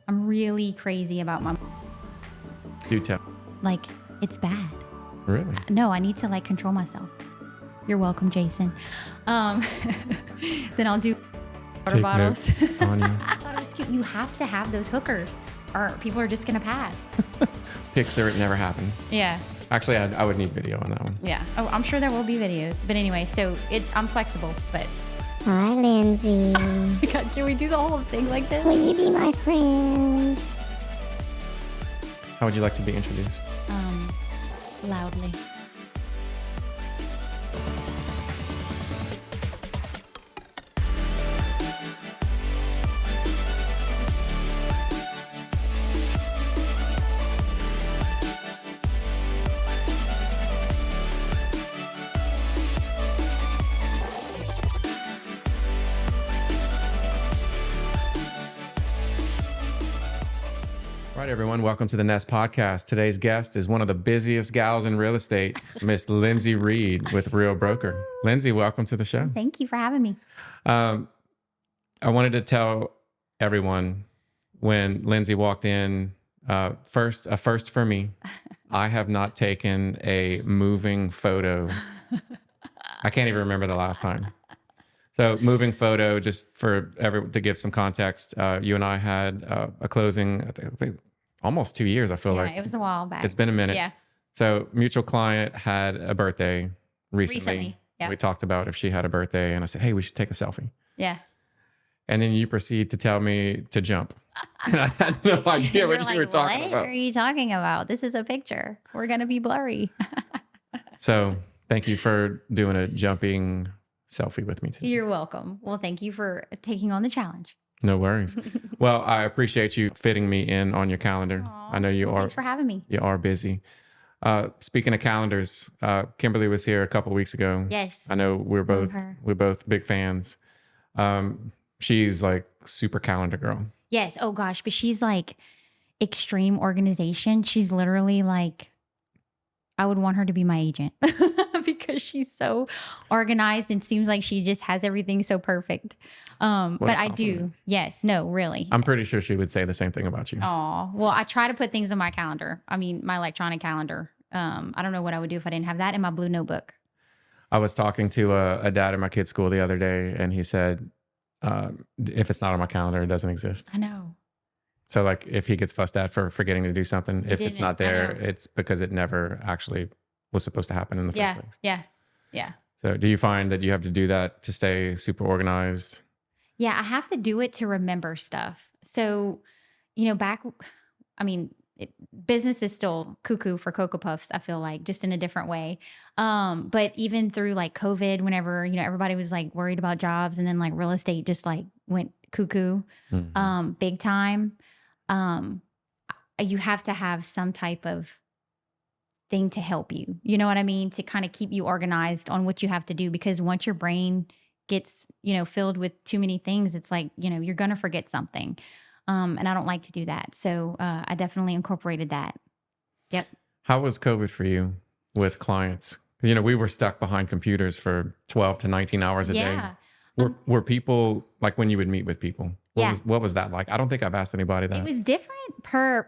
I'm really crazy about my... Do tell. Like, it's bad. Really? No, I need to like control myself. You're welcome, Jason. Then I'll do water Take bottles. notes on you. I thought it was cute. You have to have those hookers or people are just going to pass. Pixar, it never happened. Yeah. Actually, I would need video on that one. Yeah. Oh, I'm sure there will be videos. But anyway, so I'm flexible, but... Hi, Lindsey. Oh my God, can we do the whole thing like this? Will you be my friend? How would you like to be introduced? Loudly. All right, everyone. Welcome to the Nest Podcast. Today's guest is one of the busiest gals in real estate, Miss Lindsey Reed with Real Broker. Lindsey, welcome to the show. Thank you for having me. I wanted to tell everyone when Lindsey walked in, a first for me, I have not taken a moving photo. I can't even remember the last time. So moving photo, just to give some context, you and I had a closing, I think almost 2 years, I feel like. It was a while back. It's been a minute. Yeah. So mutual client had a birthday recently. Yeah. We talked about if she had a birthday and I said, hey, we should take a selfie. Yeah. And then you proceed to tell me to jump. And I had no idea what you were talking what about. are you talking about? This is a picture. We're going to be blurry. So thank you for doing a jumping selfie with me today. You're welcome. Well, thank you for taking on the challenge. No worries. Well, I appreciate you fitting me in on your calendar. Aw, I know you are. Thanks for having me. You are busy. Speaking of calendars, Kimberly was here a couple weeks ago. Yes. I know we're her. both big fans. She's like super calendar girl. Yes. Oh gosh, but she's like extreme organization. She's literally like, I would want her to be my agent because she's so organized and seems like she just has everything so perfect. But I do. Yes. No, really. I'm pretty sure she would say the same thing about you. Oh, well, I try to put things in my calendar. I mean, my electronic calendar. I don't know what I would do if I didn't have that in my blue notebook. I was talking to a dad at my kid's school the other day, and he said, if it's not on my calendar, it doesn't exist. I know. So like if he gets fussed at for forgetting to do something, if it's not there, I know. it's because it never actually was supposed to happen in the first place. Yeah. So do you find that you have to do that to stay super organized? Yeah, I have to do it to remember stuff. So, business is still cuckoo for Cocoa Puffs, I feel like, just in a different way. But even through like COVID, whenever, everybody was like worried about jobs and then like real estate just like went cuckoo, big time. You have to have some type of thing to help you. You know what I mean? To kind of keep you organized on what you have to do, because once your brain gets, filled with too many things, it's like, you're going to forget something. And I don't like to do that. So I definitely incorporated that. Yep. How was COVID for you with clients? 'Cause, we were stuck behind computers for 12 to 19 hours a day. Were people, like when you would meet with people, what was that like? I don't think I've asked anybody that. It was different per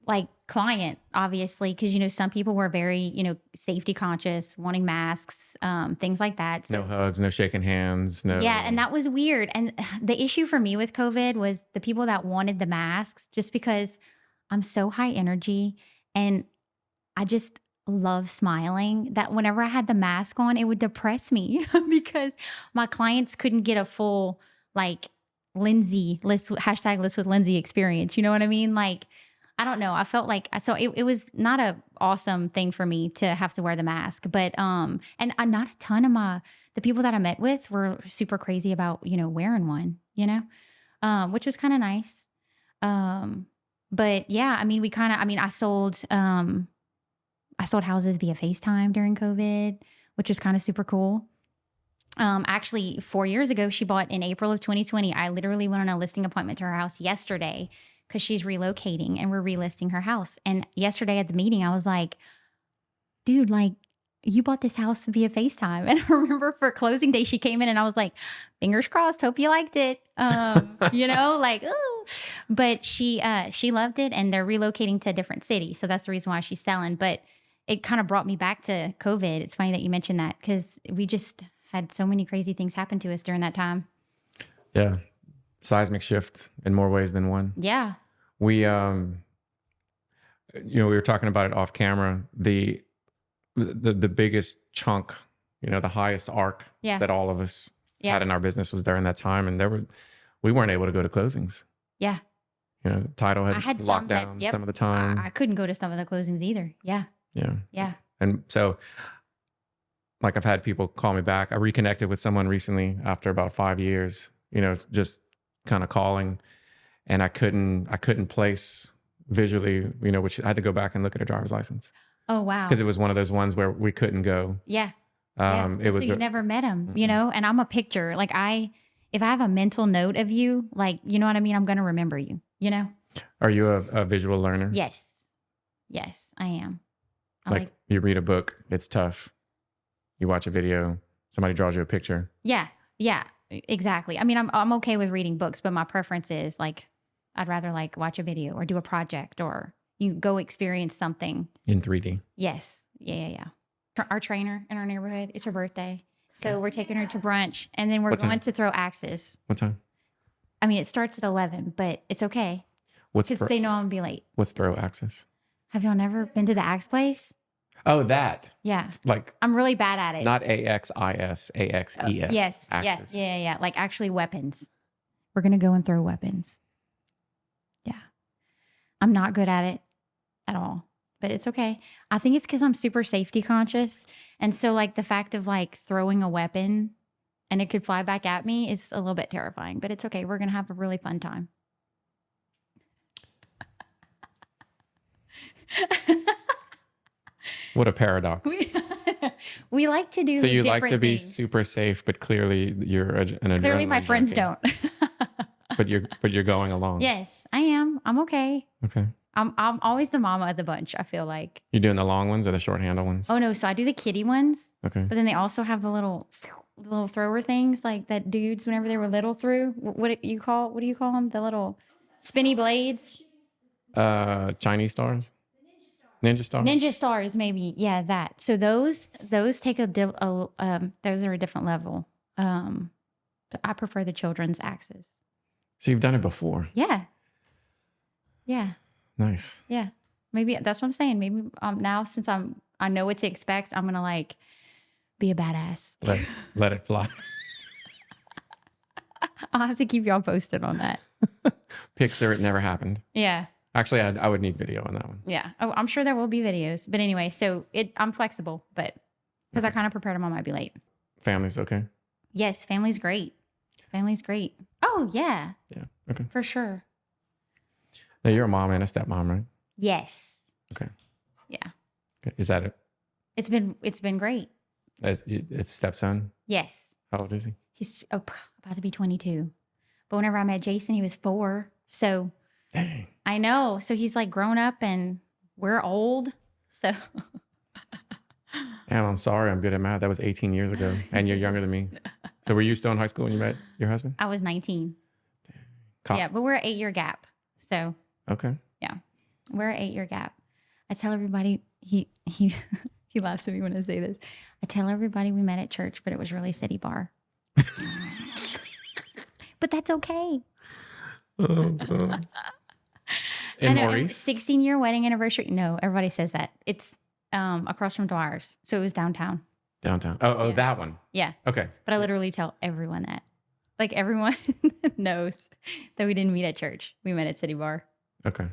like client, obviously, because, some people were very, safety conscious, wanting masks, things like that. So, no hugs, no shaking hands, no. yeah, and that was weird. And the issue for me with COVID was the people that wanted the masks, just because I'm so high energy and I just love smiling, that whenever I had the mask on, it would depress me because my clients couldn't get a full like Lindsey list with Lindsey experience. You know what I mean? Like, I don't know. I felt like, so it was not a awesome thing for me to have to wear the mask, but, and not a ton of the people that I met with were super crazy about, wearing one, which was kind of nice. But yeah, I mean, I sold houses via FaceTime during COVID, which was kind of super cool. Actually 4 years ago, she bought in April of 2020. I literally went on a listing appointment to her house yesterday, because she's relocating and we're relisting her house. And yesterday at the meeting, I was like, dude, like, you bought this house via FaceTime. And I remember for closing day, she came in and I was like, fingers crossed, hope you liked it. Like, oh. But she loved it, and they're relocating to a different city. So that's the reason why she's selling. But it kind of brought me back to COVID. It's funny that you mentioned that because we just had so many crazy things happen to us during that time. Yeah. Seismic shift in more ways than one. Yeah. We, we were talking about it off camera. The biggest chunk, the highest arc Yeah. that all of us Yeah. had in our business was during that time. And we weren't able to go to closings. Yeah. Title I had had locked some that- down yep. some of the time. I couldn't go to some of the closings either. Yeah. Yeah. Yeah. And so, like, I've had people call me back. I reconnected with someone recently after about 5 years, just kind of calling, and I couldn't place visually, which I had to go back and look at a driver's license Oh, wow. because it was one of those ones where we couldn't go. Yeah. It was so you never met him, Mhm. and I'm a picture. Like if I have a mental note of you, like, you know what I mean? I'm going to remember you, Are you a visual learner? Yes. Yes, I am. I Like, you read a book, it's tough. You watch a video, somebody draws you a picture. yeah, exactly. I mean, I'm okay with reading books, but my preference is like, I'd rather like watch a video or do a project or you go experience something. In 3D. Yes. Yeah. Our trainer in our neighborhood, it's her birthday. So we're taking her to brunch and then we're What time? going to throw axes. What time? I mean, it starts at 11, but it's okay What's because they know I'm going to be late. what's throw axis? Have y'all never been to the axe place? Oh, that. Yeah. Like, I'm really bad at it. not AXIS, AXES. Yes. Axis. Yeah. Like actually weapons. We're going to go and throw weapons. Yeah. I'm not good at it at all, but it's okay. I think it's because I'm super safety conscious. And so like the fact of like throwing a weapon and it could fly back at me is a little bit terrifying, but it's okay. We're going to have a really fun time. What a paradox. We like to do So you like to different be things. super safe, but clearly you're an adrenaline Clearly my friends junkie. don't. But you're going along. Yes, I am. I'm okay. Okay. I'm always the mama of the bunch, I feel like. You doing the long ones or the short handle ones? Oh no, so I do the kitty ones, Okay. but then they also have the little thrower things like that dudes whenever they were little threw. What do you call them? The little spinny blades? Chinese stars? Ninja stars? Ninja stars, maybe. Yeah, that. So those take those are a different level. But I prefer the children's axes. So you've done it before. Yeah. Yeah. Nice. Yeah. Maybe that's what I'm saying. Maybe now since I know what to expect, I'm gonna like be a badass. Let it fly. I'll have to keep y'all posted on that. Picture it never happened. Yeah. Actually, I would need video on that one. Yeah. Oh, I'm sure there will be videos. But anyway, so I'm flexible, but because I kind of prepared them, I might be late. Family's okay? Yes, family's great. Family's great. Oh yeah, Yeah. Okay. for sure. Now you're a mom and a stepmom, right? Yes. Okay. Yeah. Okay. Is that it? It's been great. It's stepson? Yes. How old is he? He's about to be 22. But whenever I met Jason, he was 4. So Dang. I know. So he's like grown up and we're old. So Damn, I'm sorry. I'm good at math. That was 18 years ago. And you're younger than me. So were you still in high school when you met your husband? I was 19. Cop. Yeah, but we're an 8-year gap. So Okay. we're an 8-year gap. I tell everybody he he laughs at me when I say this. I tell everybody we met at church, but it was really City Bar. But that's okay. Oh, God. I In know, Maurice? 16-year wedding anniversary. No, everybody says that. It's across from Dwyer's. So it was downtown. Downtown. Oh, Yeah. that one. Yeah. Okay. But I literally tell everyone that. Like everyone knows that we didn't meet at church. We met at City Bar. Okay.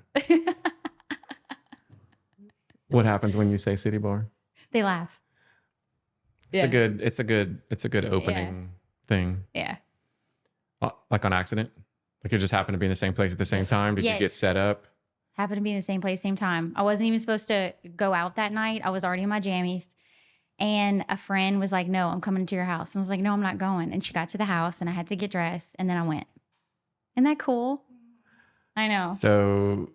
What happens when you say city bar? They laugh. It's a good opening thing. Yeah. Like on accident? Like you just happened to be in the same place at the same time? Did you get Yes. set up? Happened to be in the same place, same time. I wasn't even supposed to go out that night. I was already in my jammies. And a friend was like, no, I'm coming to your house. And I was like, no, I'm not going. And she got to the house and I had to get dressed. And then I went. Isn't that cool? I know. So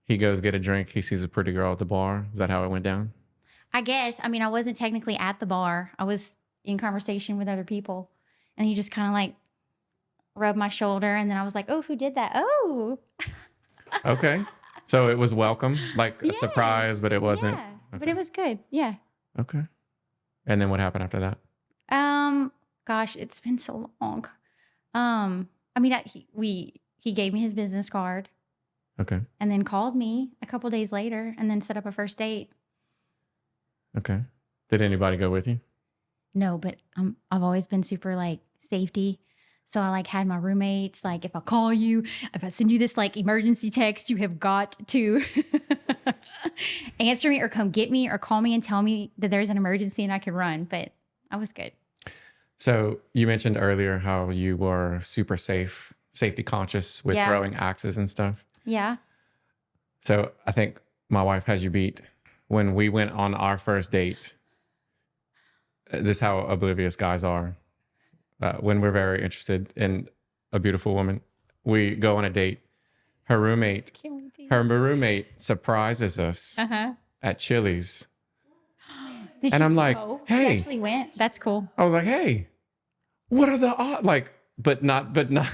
he goes get a drink. He sees a pretty girl at the bar. Is that how it went down? I guess. I mean, I wasn't technically at the bar. I was in conversation with other people. And he just kind of like rubbed my shoulder, and then I was like, "Oh, who did that?" Oh, Okay. So it was welcome, like a yes, surprise, but it wasn't. yeah, but Okay. it was good. Yeah. Okay. And then what happened after that? Gosh, it's been so long. I mean, he gave me his business card Okay. and then called me a couple days later and then set up a first date. Okay. Did anybody go with you? No, but I've always been super like safety. So I like had my roommates, like if I call you, if I send you this like emergency text, you have got to answer me or come get me or call me and tell me that there's an emergency and I can run. But I was good. So you mentioned earlier how you were super safety conscious with Yeah. throwing axes and stuff. Yeah. So I think my wife has you beat. When we went on our first date, this is how oblivious guys are. When we're very interested in a beautiful woman, we go on a date. Her roommate surprises us Uh-huh. at Chili's. Did And you I'm like, know? hey. He actually went. That's cool. I was like, hey, what are the odds? Like, but not being a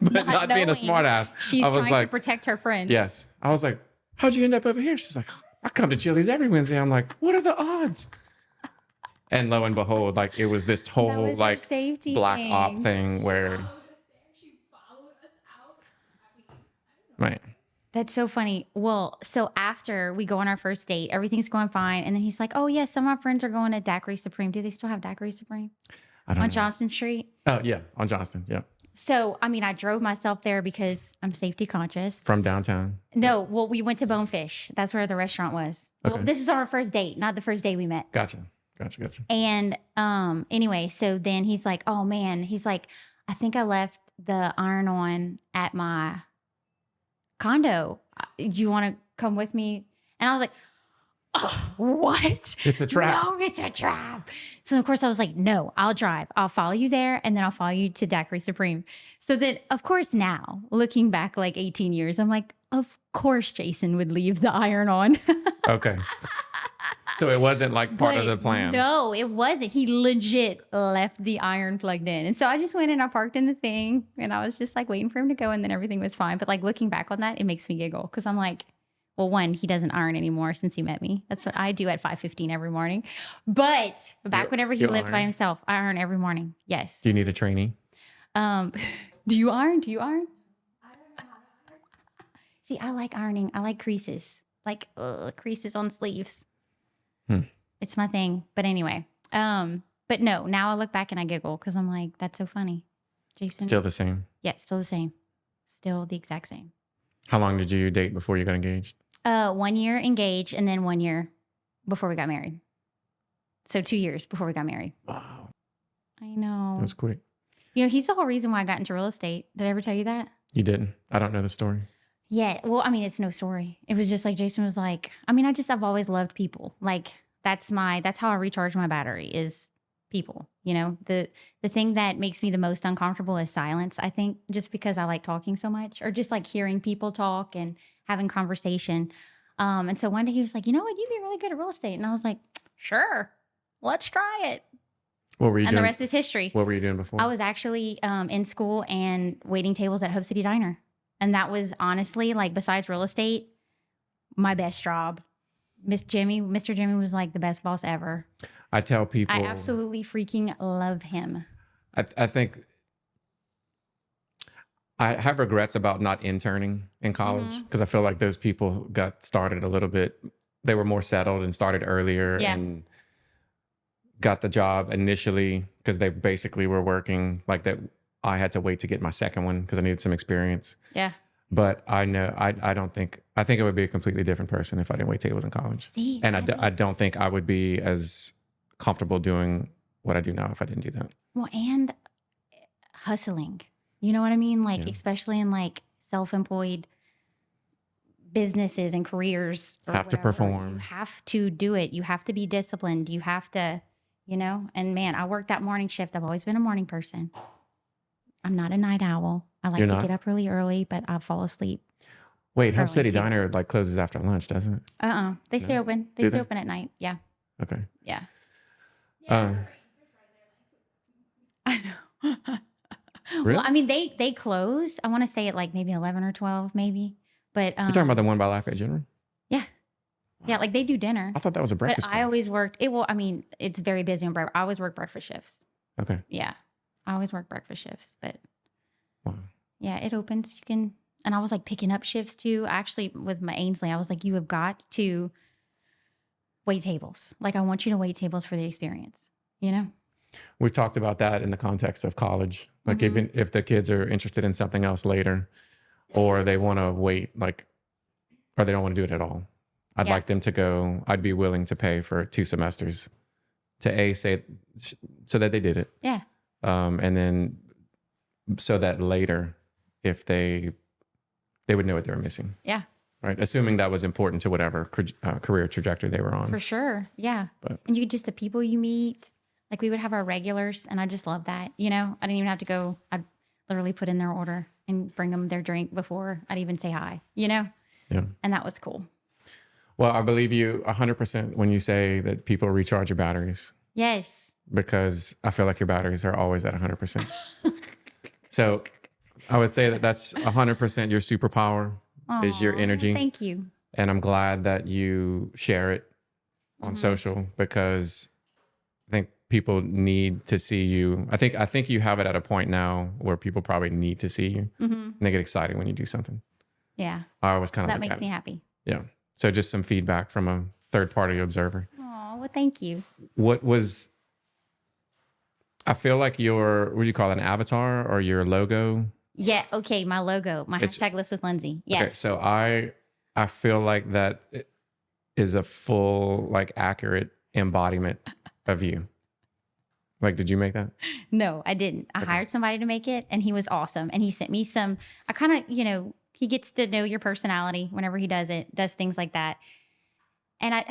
knowing. smart ass. She's I was trying to like, protect her friend. yes. I was like, how'd you end up over here? She's like, I come to Chili's every Wednesday. I'm like, what are the odds? And lo and behold, like it was this That whole was your like safety black thing. op thing where, right. That's so funny. Well, so after we go on our first date, everything's going fine. And then he's like, oh, yeah, some of my friends are going to Daiquiri Supreme. Do they still have Daiquiri Supreme? I don't On know. Johnston Street? Oh yeah, on Johnston. Yeah, So, I mean, I drove myself there because I'm safety conscious. from downtown. No, well, we went to Bonefish. That's where the restaurant was. Well, Okay. this is our first date, not the first day we met. Gotcha. And anyway, so then he's like, oh man, he's like, I think I left the iron on at my condo. Do you want to come with me? And I was like, oh, what? It's a trap. No, it's a trap. So of course I was like, no, I'll drive. I'll follow you there and then I'll follow you to Daiquiri Supreme. So then of course now, looking back like 18 years, I'm like, of course Jason would leave the iron on. Okay. So it wasn't like part of But the plan. No, it wasn't. He legit left the iron plugged in. And so I just went and I parked in the thing and I was just like waiting for him to go and then everything was fine. But like looking back on that, it makes me giggle because I'm like, well, one, he doesn't iron anymore since he met me. That's what I do at 5:15 every morning. But back whenever he you lived by iron? himself, I iron every morning. Yes. Do you need a trainee? Do you iron? Do you iron? See, I like ironing. I like creases. Like creases on sleeves. It's my thing. But anyway, but no, now I look back and I giggle because I'm like, that's so funny. Jason. Still the same. Yeah, still the same. Still the exact same. How long did you date before you got engaged? 1 year engaged and then 1 year before we got married. So 2 years before we got married. Wow. I know. That was quick. You know, he's the whole reason why I got into real estate. Did I ever tell you that? You didn't. I don't know the story. Yeah. Well, I mean, it's no story. It was just like Jason was like, I mean, I've always loved people. Like that's how I recharge my battery is people. You know, the thing that makes me the most uncomfortable is silence. I think just because I like talking so much or just like hearing people talk and having conversation. And so one day he was like, you know what, you'd be really good at real estate. And I was like, sure, let's try it. What were you And doing? the rest is history. What were you doing before? I was actually in school and waiting tables at Hope City Diner. And that was honestly, like, besides real estate, my best job. Mr. Jimmy was like the best boss ever. I tell people. I absolutely freaking love him. I think I have regrets about not interning in college because I feel like those people got started a little bit. They were more settled and started earlier and got the job initially because they basically were working like that. I had to wait to get my second one because I needed some experience. Yeah. But I know I think it would be a completely different person if I didn't wait till I was in college. See, And I don't think I would be as comfortable doing what I do now if I didn't do that. well, and hustling. You know what I mean? Like, Yeah. especially in like self-employed businesses and careers. Or Have to whatever. perform. You have to do it. You have to be disciplined. You have to, you know? And man, I worked that morning shift. I've always been a morning person. I'm not a night owl. I like You're to not? get up really early, but I'll fall asleep. Wait, Hope Early City too. Diner like closes after lunch, doesn't it? They stay open. They Do stay they? open at night. Yeah. Okay. Yeah. Uh, I know. Really? Well, I mean, they close. I want to say at like maybe 11 or 12, maybe. But You're talking about the one by Lafayette General? yeah, yeah, like they do dinner. I thought that was a But breakfast I place. always worked. It will. I mean, it's very busy on breakfast. I always work breakfast shifts. Okay. Yeah, I always work breakfast shifts. But Wow. yeah, it opens. You can. And I was like picking up shifts too. Actually, with my Ainsley, I was like, you have got to wait tables. Like, I want you to wait tables for the experience. You know. We've talked about that in the context of college. Like Mhm. even if the kids are interested in something else later, or they want to wait, like, or they don't want to do it at all, I'd Yeah. like them to go. I'd be willing to pay for 2 semesters to say so that they did it. Yeah. And then so that later, if they would know what they were missing. Yeah. Right. Assuming that was important to whatever career trajectory they were on. For sure. Yeah. But- And you just the people you meet, like we would have our regulars, and I just love that. You know, I didn't even have to go. I'd literally put in their order and bring them their drink before I'd even say hi, you know? Yeah. And that was cool. Well, I believe you 100% when you say that people recharge your batteries, Yes. because I feel like your batteries are always at 100%. So I would say that that's 100% your superpower is your Aw, energy. Thank you. And I'm glad that you share it on Mhm. social, because I think people need to see you. I think you have it at a point now where people probably need to see you, Hmm. and they get excited when you do something. Yeah. I always kind of That makes me happy. Yeah. So just some feedback from a third party observer. Oh, well, thank you. What was, I feel like your, what do you call it, an avatar or your logo? Yeah. Okay. My logo, my It's- hashtag list with Lindsey. Yes. Okay, so I feel like that is a full, like, accurate embodiment of you. Like, did you make that? No, I didn't. I Okay. hired somebody to make it, and he was awesome. And he sent me some, I kind of, you know, he gets to know your personality whenever he does it, does things like that. And I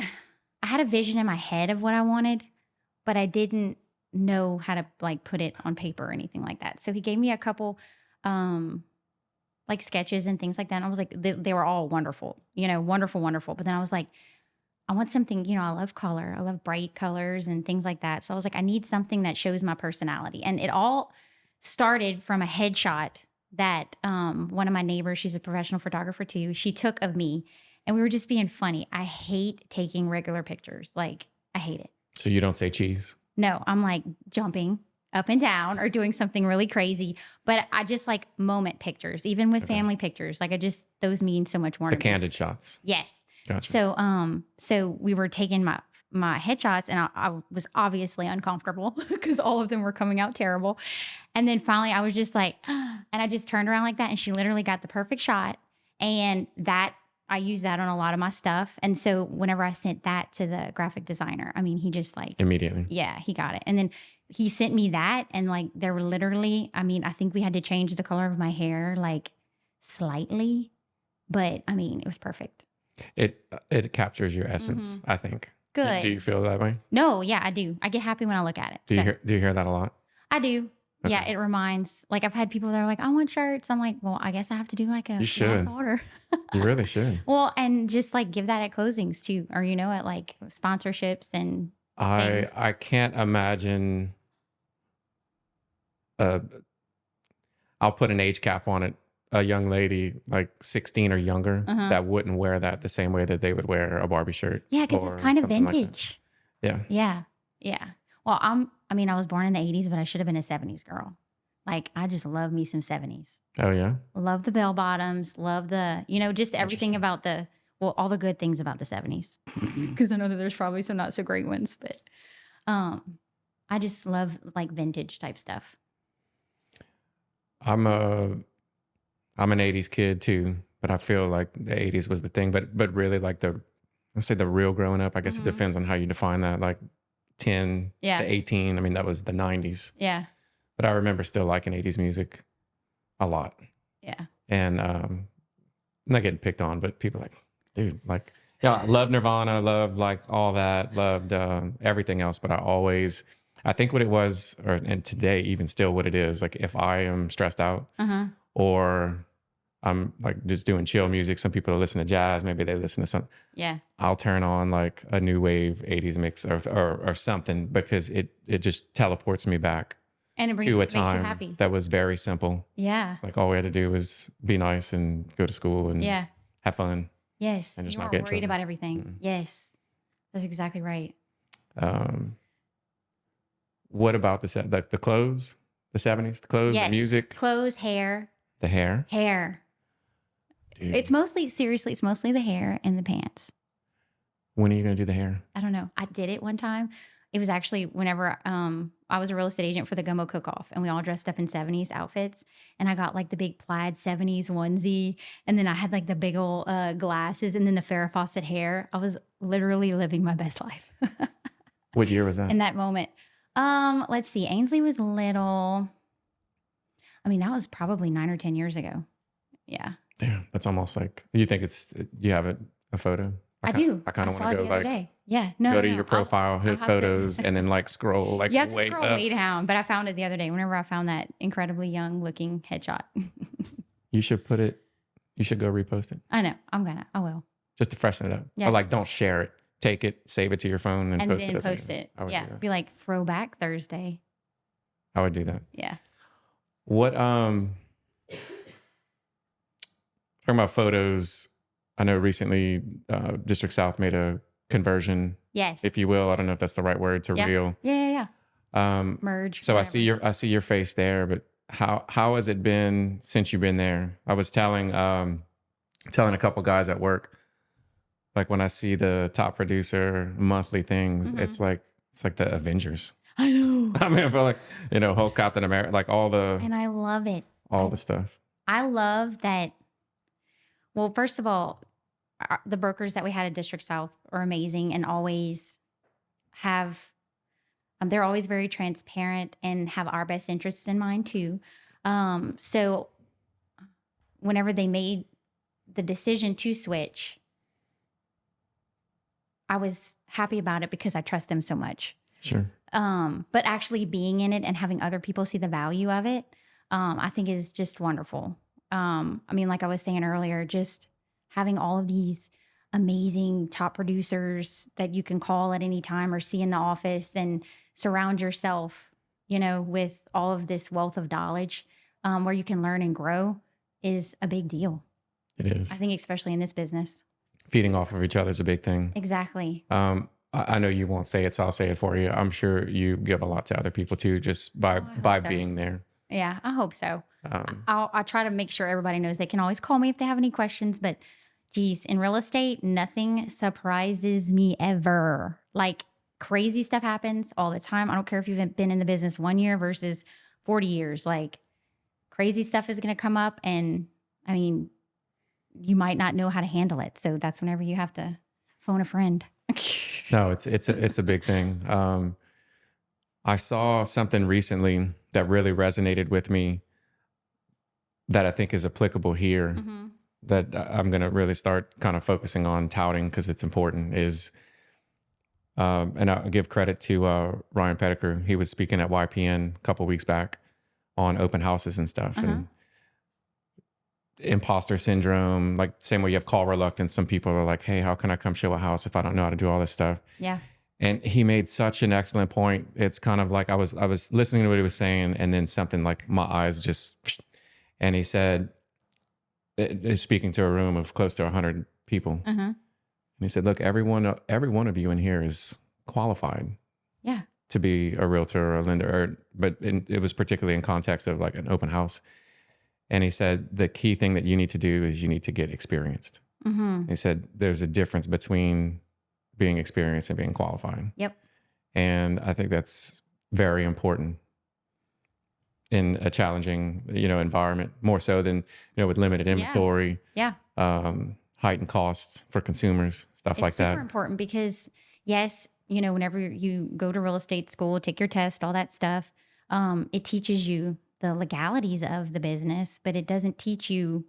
had a vision in my head of what I wanted, but I didn't know how to like put it on paper or anything like that. So he gave me a couple, like sketches and things like that. And I was like, they were all wonderful, you know, wonderful, wonderful. But then I was like, I want something, you know, I love color. I love bright colors and things like that. So I was like, I need something that shows my personality. And it all started from a headshot that one of my neighbors, she's a professional photographer too, she took of me. And we were just being funny. I hate taking regular pictures. Like, I hate it. So you don't say cheese. No, I'm like jumping up and down or doing something really crazy. But I just like moment pictures, even with Okay. family pictures. Like, those mean so much more The to me. candid shots. Yes. Gotcha. So we were taking my headshots, and I was obviously uncomfortable because all of them were coming out terrible. And then finally I was just like, and I just turned around like that, and she literally got the perfect shot. And that I use that on a lot of my stuff. And so whenever I sent that to the graphic designer, I mean, he just like, Immediately. yeah, he got it. And then he sent me that, and like there were literally, I mean, I think we had to change the color of my hair like slightly, but I mean, it was perfect. It captures your essence, I think. Good. Do you feel that way? No, yeah, I do. I get happy when I look at it. Do you So, hear that a lot? I do. Yeah, Okay. it reminds. Like, I've had people that are like, "I want shirts." I'm like, "Well, I guess I have to do like a You mass should. order." You really should. Well, and just like give that at closings too, or you know, at like sponsorships and things. I can't imagine. I'll put an age cap on it. A young lady like 16 or younger Uh-huh. that wouldn't wear that the same way that they would wear a Barbie shirt. Yeah, because or it's kind of something like that. vintage. Yeah. Yeah, yeah. Well, I mean, I was born in the '80s, but I should have been a '70s girl. Like, I just love me some '70s. Oh yeah. Love the bell bottoms. Love the, you know, just everything Interesting. about all the good things about the '70s. Because I know that there's probably some not so great ones, but I just love like vintage type stuff. I'm an 80s kid too, but I feel like the 80s was the thing. But really like let's say the real growing up, I guess Mhm. it depends on how you define that. Like 10 Yeah. to 18. I mean, that was the 90s. Yeah, But I remember still liking 80s music a lot. yeah, And not getting picked on, but people like, dude, like, yeah, I love Nirvana, loved like all that, loved everything else. But I think what it was, and today even still what it is, like if I am stressed out or I'm like just doing chill music, some people listen to jazz, maybe they listen to something. yeah, I'll turn on like a new wave 80s mix or something because it just teleports me back And it to a makes you time happy. that was very simple. Yeah. Like all we had to do was be nice and go to school and Yeah. have fun Yes. and just You not weren't get in worried trouble. about everything. Yes. That's exactly right. What about the clothes, the 70s, the clothes, the music, Clothes, hair. the hair? Hair. Dude, It's mostly the hair and the pants. when are you going to do the hair? I don't know. I did it one time. It was actually whenever I was a real estate agent for the Gumbo Cook-Off, and we all dressed up in 70s outfits. And I got like the big plaid 70s onesie, and then I had like the big old glasses, and then the Farrah Fawcett hair. I was literally living my best life What year was that? in that moment. Let's see. Ainsley was little. I mean, that was probably 9 or 10 years ago. Yeah. Damn, that's almost like, you think you have a photo? I do. I kind of saw want it to the go other like, day. Yeah. No. go to no, your I'll- profile, hit have to- photos, and then like scroll like You have to way scroll up. way down, but I found it the other day whenever I found that incredibly young looking headshot. You should go repost it I know. I will. just to freshen it up. Yeah. Or like, don't share it. Take it, save it to your phone, and And post then it. as a- post it. I would Yeah. do that. Be like Throwback Thursday. I would do that. Yeah. What talking about photos, I know recently District South made a conversion, Yes. if you will. I don't know if that's the right word, to Yeah. real. Yeah. Merge. So whatever. I see your face there, but how has it been since you've been there? I was telling a couple guys at work, like when I see the top producer monthly things, Mhm. it's like the Avengers. I know. I mean, I feel like, whole Captain America, like all And I love it. the stuff. I love that. Well, first of all, the brokers that we had at District South are amazing and always have, they're always very transparent and have our best interests in mind too. So whenever they made the decision to switch, I was happy about it because I trust them so much. Sure. But actually being in it and having other people see the value of it, I think is just wonderful. I mean, like I was saying earlier, just having all of these amazing top producers that you can call at any time or see in the office and surround yourself, with all of this wealth of knowledge, where you can learn and grow is a big deal. It is. I think especially in this business. Feeding off of each other is a big thing. Exactly. I know you won't say it, so I'll say it for you. I'm sure you give a lot to other people too, just by hope so. being there. Yeah, I hope so. I'll try to make sure everybody knows they can always call me if they have any questions. But geez, in real estate, nothing surprises me ever. Like crazy stuff happens all the time. I don't care if you've been in the business 1 year versus 40 years. Like crazy stuff is going to come up. And I mean, you might not know how to handle it. So that's whenever you have to phone a friend. No, it's a big thing. I saw something recently that really resonated with me that I think is applicable here, Mhm. that I'm going to really start kind of focusing on touting because it's important, is, and I'll give credit to Ryan Petticker. He was speaking at YPN a couple weeks back on open houses and stuff. And imposter syndrome, like same way you have call reluctance. Some people are like, hey, how can I come show a house if I don't know how to do all this stuff? Yeah. And he made such an excellent point. It's kind of like I was listening to what he was saying, and then something like my eyes just, and he said, speaking to a room of close to 100 people, and he said, look, every one of you in here is qualified. Yeah. To be a realtor or a lender, but it was particularly in context of like an open house. And he said, the key thing that you need to do is you need to get experienced. He said, there's a difference between being experienced and being qualified. Yep. And I think that's very important in a challenging, environment, more so than, with limited inventory, Yeah. heightened costs for consumers, stuff like It's super that. important because yes, whenever you go to real estate school, take your test, all that stuff, it teaches you the legalities of the business, but it doesn't teach you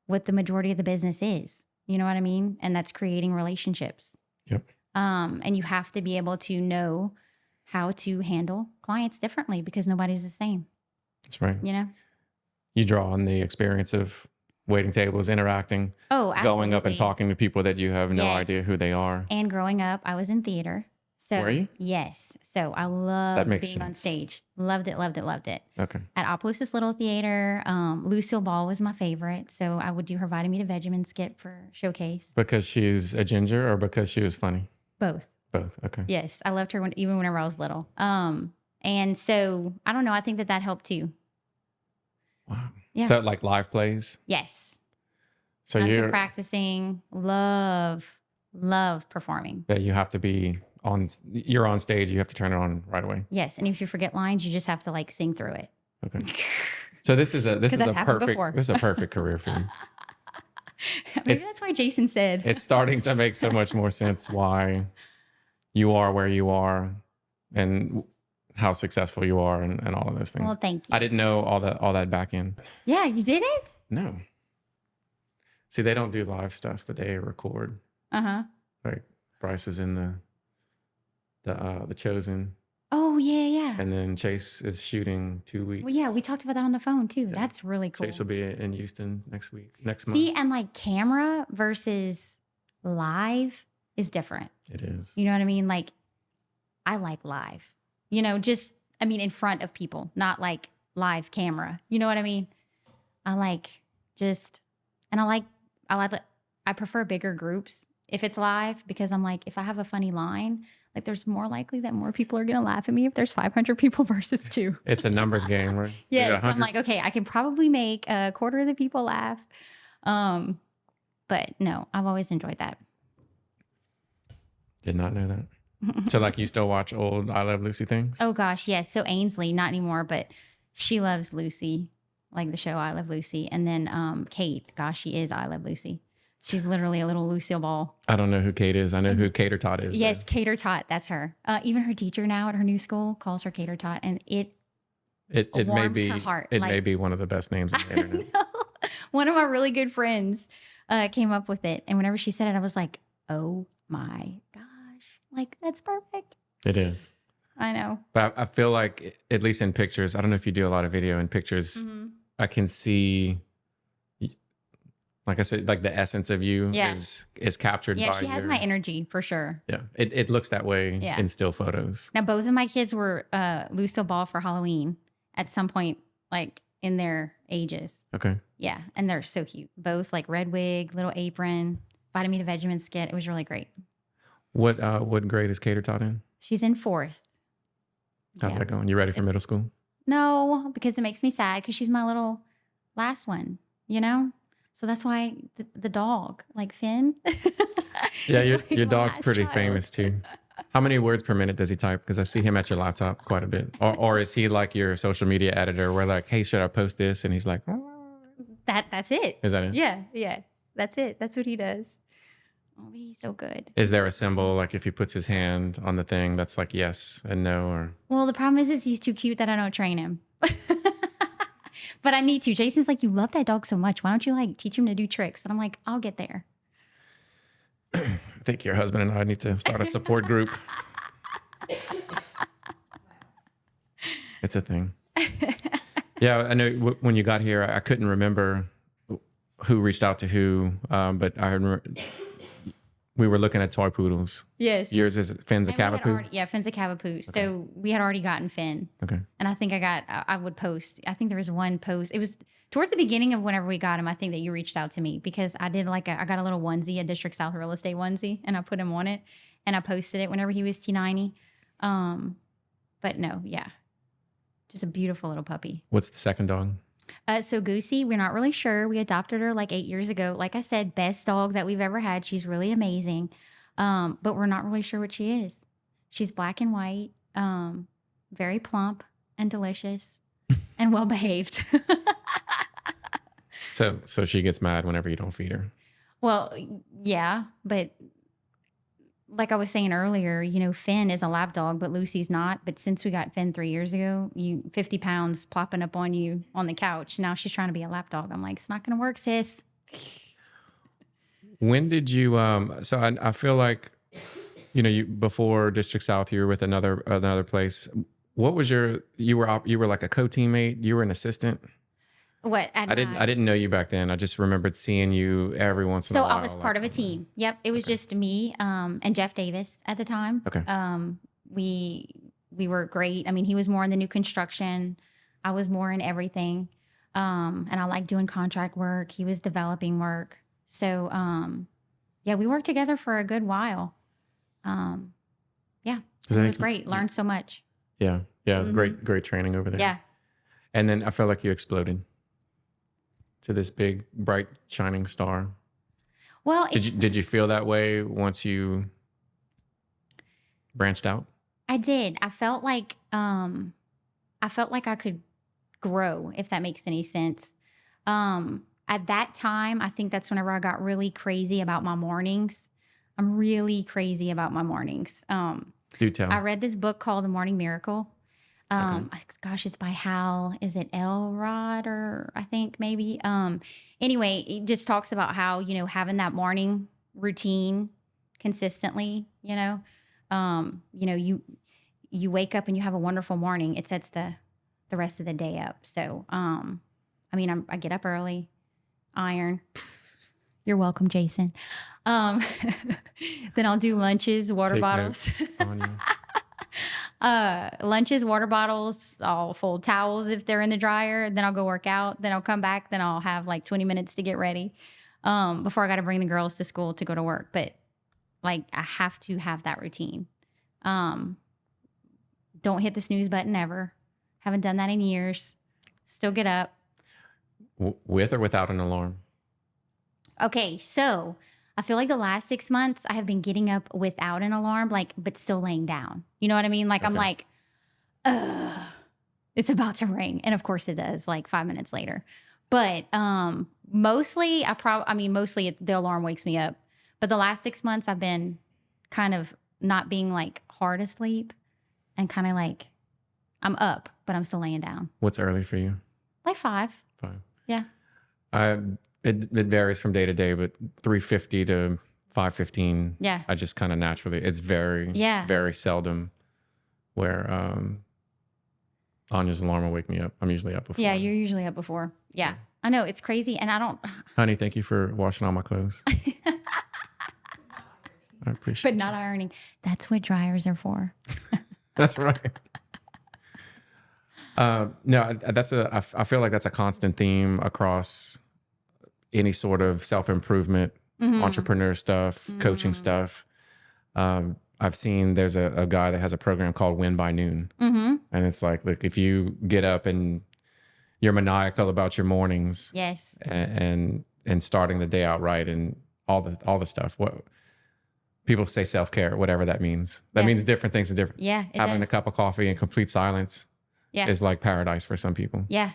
what the majority of the business is. You know what I mean? And that's creating relationships. Yep. And you have to be able to know how to handle clients differently because nobody's the same, That's right. You draw on the experience of waiting tables, interacting, Oh, absolutely. going up and talking to people that you have no Yes. idea who they are. And growing up, I was in theater. So Were you? yes. So I That loved makes being on sense. stage. Loved it, loved it, loved it. Okay. At Opelousas Little Theater, Lucille Ball was my favorite. So I would do her Vitamin to Vegemin skit for Showcase. Because she's a ginger or because she was funny? Both. Both. Okay. Yes. I loved her even whenever I was little. And so I don't know. I think that helped too. Wow. Yeah. So like live plays? Yes. So Tons of you're, practicing. Love performing. that you have to be on, you're on stage, you have to turn it on right away. Yes. And if you forget lines, you just have to like sing through it. Okay. So this is a that's happened before. perfect career for you. Maybe It's- that's why Jason said. It's starting to make so much more sense why you are where you are and how successful you are and all of those things. Well, thank you. I didn't know all that back end. Yeah, you did it? No. See, they don't do live stuff, but they record. Uh-huh. Like Bryce is in the Chosen, Oh, yeah. and then Chase is shooting 2 weeks. Well, yeah, we talked about that on the phone too. Yeah. That's really cool. Chase will be in Houston next month. See, and like camera versus live is different. It is. You know what I mean? Like, I like live. You know, just, I mean, in front of people, not like live camera. You know what I mean? I like just, and I prefer bigger groups if it's live because I'm like, if I have a funny line, like there's more likely that more people are going to laugh at me if there's 500 people versus 2. It's a numbers game, right? Yes, Yeah, I'm like, okay, I can probably make a quarter of the people laugh. But no, I've always enjoyed that. Did not know that. So like you still watch old I Love Lucy things? Oh gosh, yes. So Ainsley, not anymore, but she loves Lucy, like the show I Love Lucy. And then Kate, gosh, she is I Love Lucy. She's literally a little Lucille Ball. I don't know who Kate is. I know who Cater Tot is. Yes, though. Cater Tot, that's her. Even her teacher now at her new school calls her Cater Tot, and it It may warms be her heart, it like- may be one of the best names on the I internet. know. One of my really good friends came up with it, and whenever she said it, I was like, "Oh my gosh, like that's perfect." It is. I know. But I feel like, at least in pictures, I don't know if you do a lot of video in pictures, Mhm. I can see, like I said, like the essence of you Yeah. is captured Yeah, by she has your- my energy for sure. Yeah, it looks that way Yeah. in still photos. Now, both of my kids were Lucille Ball for Halloween at some point, like in their ages. Okay. Yeah, and they're so cute. Both like red wig, little apron, Vitamin to Vegemin skit. It was really great. What grade is Cater Tot in? She's in 4th. How's Yeah. that going? You ready for It's- middle school? No, because it makes me sad because she's my little last one, you know? So that's why the dog, like Finn. Yeah, is your like your my dog's last pretty child. famous too. How many words per minute does he type? Because I see him at your laptop quite a bit. Or is he like your social media editor where like, hey, should I post this? And he's like, That's it. is that it? Yeah. That's it. That's what he does. Oh, he's so good. Is there a symbol like if he puts his hand on the thing that's like yes and no or Well, the problem is he's too cute that I don't train him. But I need to. Jason's like, you love that dog so much. Why don't you like teach him to do tricks? And I'm like, I'll get there. I think your husband and I need to start a support group. It's a thing. Yeah, I know when you got here, I couldn't remember who reached out to who, but I remember we were looking at toy poodles. Yes. Yours is Finn's a And we had Cavapoo? already- Yeah, Finn's a Cavapoo. So we had already gotten Finn. Okay. And I think I would post. I think there was one post. It was towards the beginning of whenever we got him. I think that you reached out to me because I did I got a little onesie, a District South real estate onesie, and I put him on it and I posted it whenever he was T90. But no, yeah. Just a beautiful little puppy. What's the second dog? So Goosey, we're not really sure. We adopted her like 8 years ago. Like I said, best dog that we've ever had. She's really amazing. But we're not really sure what she is. She's black and white, very plump and delicious and well behaved. So she gets mad whenever you don't feed her. Well, yeah, but like I was saying earlier, you know, Finn is a lap dog, but Lucy's not. But since we got Finn 3 years ago, 50 pounds plopping up on you on the couch. Now she's trying to be a lap dog. I'm like, it's not going to work, sis. When did you so I feel like you before District South you were with another place. What was you were like a co-teammate, you were an assistant? What at I night? didn't know you back then. I just remembered seeing you every once in a So while. I was part of a team. Yep, it was just me and Jeff Davis at the time. Okay. We were great. I mean, he was more in the new construction. I was more in everything. And I liked doing contract work. He was developing work. So yeah, we worked together for a good while. Yeah, Is it that- was great. Learned so much. Yeah. Yeah. It was great training over there. Yeah. And then I felt like you exploded to this big, bright, shining star. Well, Did you feel that way once you branched out? I did. I felt like I could grow, if that makes any sense. At that time, I think that's whenever I got really crazy about my mornings. I'm really crazy about my mornings. Do tell. I read this book called The Morning Miracle. Gosh, it's by Hal. Is it Elrod or I think maybe? Anyway, it just talks about how, having that morning routine consistently, you wake up and you have a wonderful morning. It sets the rest of the day up. So, I get up early, iron. You're welcome, Jason. Then I'll do lunches, water Take bottles. notes on you. Lunches, water bottles. I'll fold towels if they're in the dryer. Then I'll go work out. Then I'll come back. Then I'll have like 20 minutes to get ready before I got to bring the girls to school to go to work. But I have to have that routine. Don't hit the snooze button ever. Haven't done that in years. Still get up. With or without an alarm? Okay, so I feel like the last 6 months I have been getting up without an alarm, but still laying down. You know what I mean? I'm Okay. like, ugh, it's about to ring. And of course it does, 5 minutes later. But mostly mostly the alarm wakes me up. But the last 6 months I've been kind of not being hard asleep and kind of I'm up, but I'm still laying down. What's early for you? 5. 5. Yeah. It varies from day to day, but 3:50 to 5:15. Yeah. I just kind of naturally. It's very, very seldom where Anya's alarm will wake me up. I'm usually up before. Yeah, you're usually up before. Yeah. I know, it's crazy. And I don't. Honey, thank you for washing all my clothes. I appreciate But not ironing. That's what dryers are for. That's right. No, I feel like that's a constant theme across any sort of self-improvement, entrepreneur stuff, coaching stuff. I've seen there's a guy that has a program called Win by Noon. And it's look, if you get up and you're maniacal about your mornings, Yes. and starting the day out right and all the stuff, what people say self-care, whatever that means. That means different things to different. Yeah. Having a cup of coffee in complete silence is like paradise for some people. Yeah.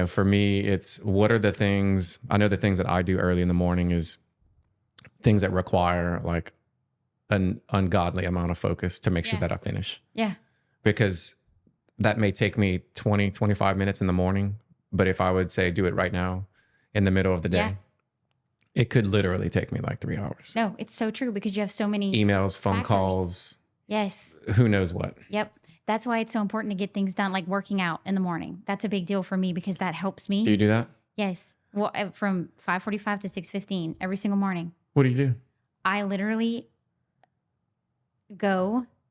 For me, it's what are the things, I know the things that I do early in the morning is things that require an ungodly amount of focus to make sure that I finish. Yeah. Because that may take me 20, 25 minutes in the morning. But if I would say do it right now in the middle of the day, it could literally take me 3 hours. No, it's so true because you have so many Emails, phone factors. calls, Yes. who knows what. Yep. That's why it's so important to get things done, like working out in the morning. That's a big deal for me because that helps me. Do you do that? Yes. Well, from 5:45 to 6:15 every single morning. What do you do? I literally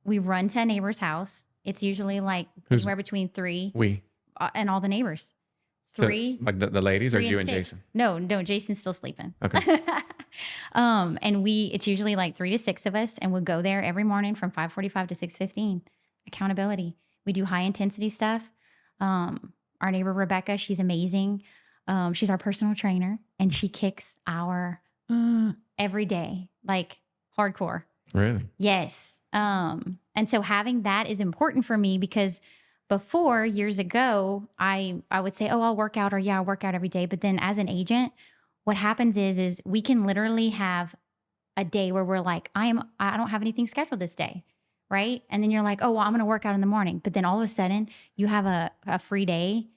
we run to a neighbor's house. It's usually anywhere between 3 and all the neighbors. 3. So, the ladies or 3 you and and 6. Jason? No, Jason's still sleeping. Okay. And it's usually 3 to 6 of us, and we'll go there every morning from 5:45 to 6:15. Accountability. We do high intensity stuff. Our neighbor Rebecca, she's amazing. She's our personal trainer, and she kicks our every day, hardcore. Really? Yes. And so having that is important for me because before, years ago, I would say, I'll work out, or I'll work out every day. But then as an agent, what happens is we can literally have a day where we're I don't have anything scheduled this day. Right. And then you're I'm going to work out in the morning. But then all of a sudden you have a free day,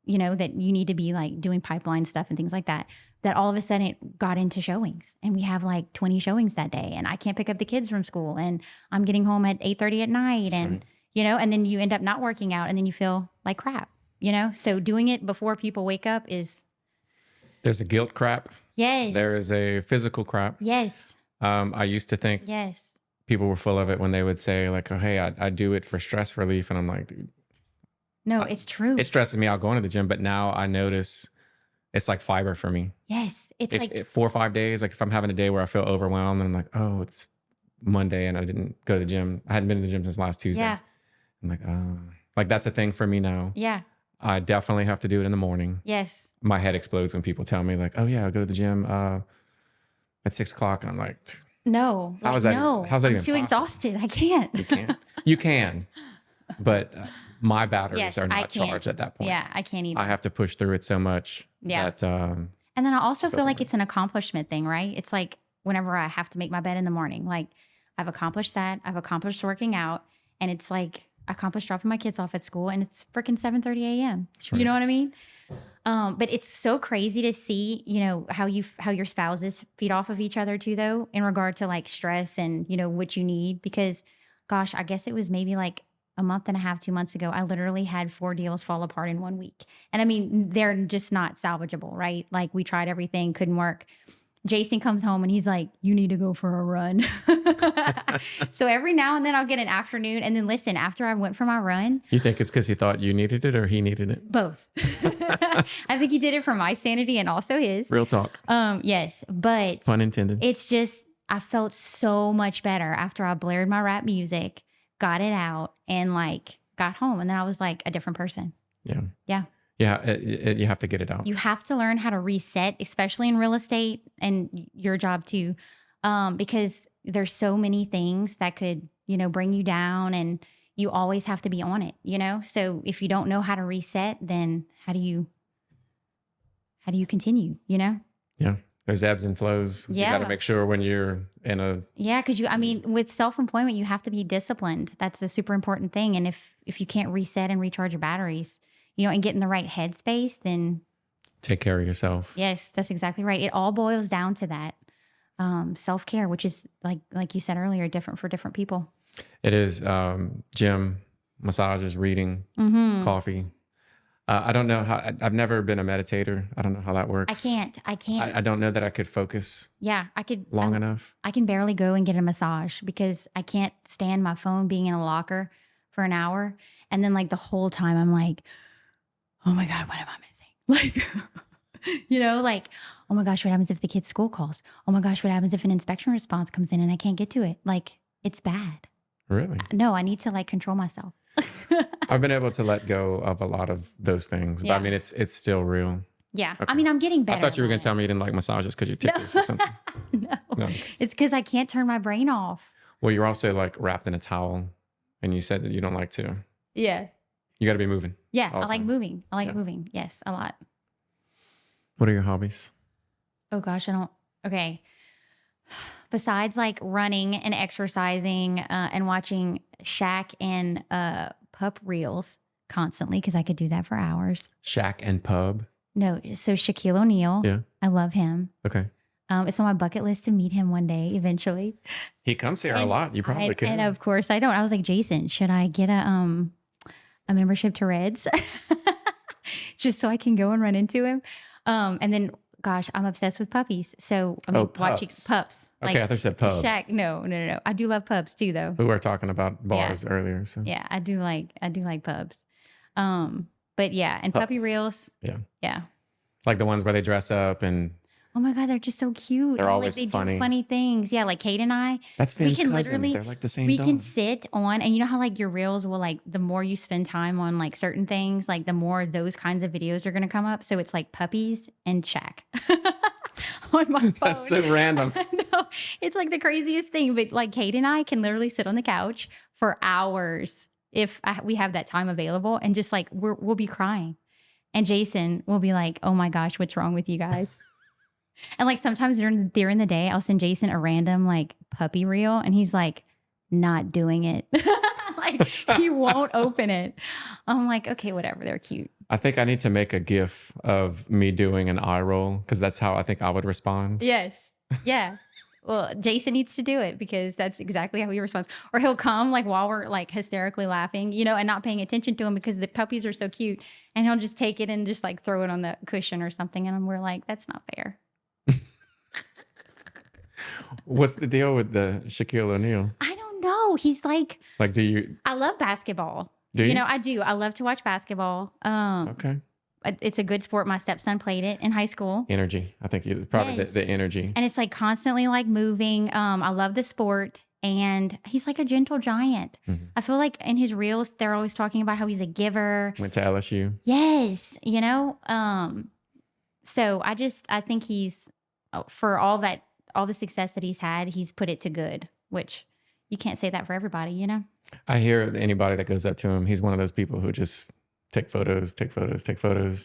that you need to be doing pipeline stuff and things like that. That all of a sudden it got into showings, and we have 20 showings that day, and I can't pick up the kids from school, and I'm getting home at 8:30 at night. And, and then you end up not working out, and then you feel like crap. you know? So doing it before people wake up is, There's a guilt crap. yes. There is a physical crap. Yes. I used to think Yes. people were full of it when they would say like, oh, hey, I do it for stress relief. And I'm like, dude, No, it's true. it stresses me out going to the gym. But now I notice it's like fiber for me. Yes. It's If, like, if 4 or 5 days, like if I'm having a day where I feel overwhelmed and I'm like, oh, it's Monday and I didn't go to the gym. I hadn't been to the gym since last Tuesday. yeah. I'm like, oh, like that's a thing for me now. Yeah. I definitely have to do it in the morning. Yes. My head explodes when people tell me like, oh yeah, I'll go to the gym at 6 o'clock. And I'm like, No. How Like, is that- no. how's that I'm even too possible? exhausted. I can't. you can't. You can, but my batteries Yes, are I not can't. charged at that point. Yeah. I can't either. I have to push through it so much Yeah. that And then I also Just feel doesn't like work. it's an accomplishment thing, right? It's like whenever I have to make my bed in the morning, like I've accomplished that. I've accomplished working out. And it's like I accomplished dropping my kids off at school and it's freaking 7:30 a.m. That's You right. know what I mean? But it's so crazy to see, you know, how your spouses feed off of each other too, though, in regard to like stress and, you know, what you need. Because gosh, I guess it was maybe like a month and a half, 2 months ago, I literally had 4 deals fall apart in 1 week. And I mean, they're just not salvageable, right? Like we tried everything, couldn't work. Jason comes home and he's like, you need to go for a run. So every now and then I'll get an afternoon. And then listen, after I went for my run, you think it's because he thought you needed it or he needed it. both. I think he did it for my sanity and also his. Real talk, Yes, but pun intended. it's just I felt so much better after I blared my rap music, got it out, and like got home, and then I was like a different person. Yeah. Yeah. Yeah. You have to get it out. You have to learn how to reset, especially in real estate and your job too, because there's so many things that could, you know, bring you down, and you always have to be on it, you know? So if you don't know how to reset, then how do you continue, you know? Yeah. There's ebbs and flows. You got Yeah. to make sure when you're in a, Yeah, because I mean, with self-employment, you have to be disciplined. That's a super important thing. And if you can't reset and recharge your batteries, you know, and get in the right headspace, then take care of yourself. yes, that's exactly right. It all boils down to that self-care, which is like you said earlier, different for different people. It is gym, massages, reading, Mm-hmm. coffee. I don't know how, I've never been a meditator. I don't know how that works. I can't. I don't know that I could focus Yeah, I could. long enough. I can barely go and get a massage because I can't stand my phone being in a locker for an hour. And then like the whole time I'm like, oh my God, what am I missing? Like, you know, like, oh my gosh, what happens if the kid's school calls? Oh my gosh, what happens if an inspection response comes in and I can't get to it? Like, it's bad. Really? No, I need to like control myself. I've been able to let go of a lot of those things, but Yeah. I mean, it's still real. Yeah. Okay. I mean, I'm getting better. I thought you were going to about tell me you didn't like massages because you're ticklish or something. it. No. No. It's because I can't turn my brain off. Well, you're also like wrapped in a towel and you said that you don't like to. Yeah. You got to be moving. Yeah. All I the like time. moving. I like Yeah. moving. Yes, a lot. What are your hobbies? Oh gosh, I don't. Okay. Besides like running and exercising and watching Shaq and pup reels constantly, because I could do that for hours. Shack and pub. No, so Shaquille O'Neal. Yeah. I love him. Okay. It's on my bucket list to meet him one day eventually. He comes here a And lot. You probably could. And of course I don't. I was like, Jason, should I get a membership to Reds? Just so I can go and run into him. And then gosh, I'm obsessed with puppies. So I mean, watching pups. pups. Okay, I thought you said pubs. Shaq. No. I do love pubs too, though. We were talking about bars earlier. So Yeah, I do like pubs. But yeah, and puppy Pups. reels. Yeah. Yeah. like the ones where they dress up and Oh my God, they're just so cute. They're And, always like, they funny. do funny things. Yeah, like Kate and I, that's We Finn's can cousin. literally- They're like the same we dog. can sit on, and you know how like your reels will like, the more you spend time on like certain things, like the more those kinds of videos are going to come up. So it's like puppies and Shaq on my phone. That's so random. I know. It's like the craziest thing. But like Kate and I can literally sit on the couch for hours if we have that time available, and just like we'll be crying. And Jason will be like, oh my gosh, what's wrong with you guys? And like sometimes during the day, I'll send Jason a random like puppy reel, and he's like, not doing it. Like he won't open it. I'm like, okay, whatever. They're cute. I think I need to make a GIF of me doing an eye roll because that's how I think I would respond. Yes. Yeah. Well, Jason needs to do it because that's exactly how he responds. Or he'll come like while we're like hysterically laughing, and not paying attention to him because the puppies are so cute. And he'll just take it and just like throw it on the cushion or something. And we're like, that's not fair. What's the deal with the Shaquille O'Neal? I don't know. He's like, Do you? I love basketball. Do you? I do. I love to watch basketball. Okay. It's a good sport. My stepson played it in high school. Energy. I think you probably Yes. the energy. And it's like constantly like moving. I love the sport. And he's like a gentle giant. Mm-hmm. I feel like in his reels, they're always talking about how he's a giver. Went to LSU. Yes. So I think he's, for all the success that he's had, he's put it to good, which you can't say that for everybody, I hear anybody that goes up to him, he's one of those people who just take photos.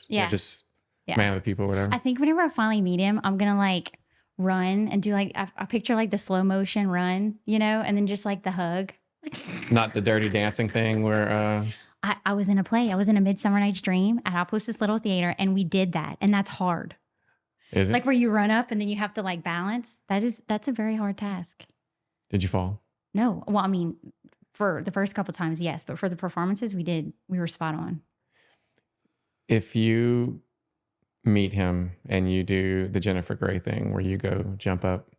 Yeah. Just Yeah. man of the people, whatever. I think whenever I finally meet him, I'm going to like run and do like, I picture like the slow motion run, and then just like the hug. Not the dirty dancing thing where I was in a play. I was in A Midsummer Night's Dream at Opelousas Little Theater, and we did that. And that's hard. is it? Like where you run up and then you have to like balance. That's a very hard task. Did you fall? No. Well, I mean, for the first couple times, yes. But for the performances we were spot on. If you meet him and you do the Jennifer Grey thing where you go jump up, You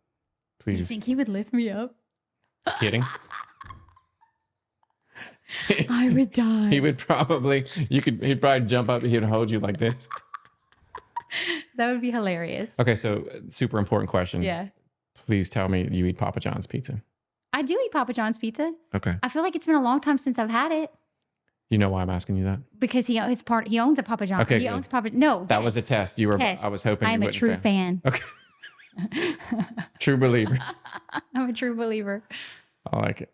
please. think he would lift me up? Kidding. I would die. He would probably, he'd probably jump up and he'd hold you like this. That would be hilarious. Okay, so super important question. Yeah. Please tell me you eat Papa John's pizza. I do eat Papa John's pizza. Okay. I feel like it's been a long time since I've had it You know why I'm asking you that? because he owns a Papa John's. Okay, He good. owns Papa. No, That was a test. Test. I was hoping I you am a wouldn't true fail. fan. Okay. True believer. I'm a true believer. I like it.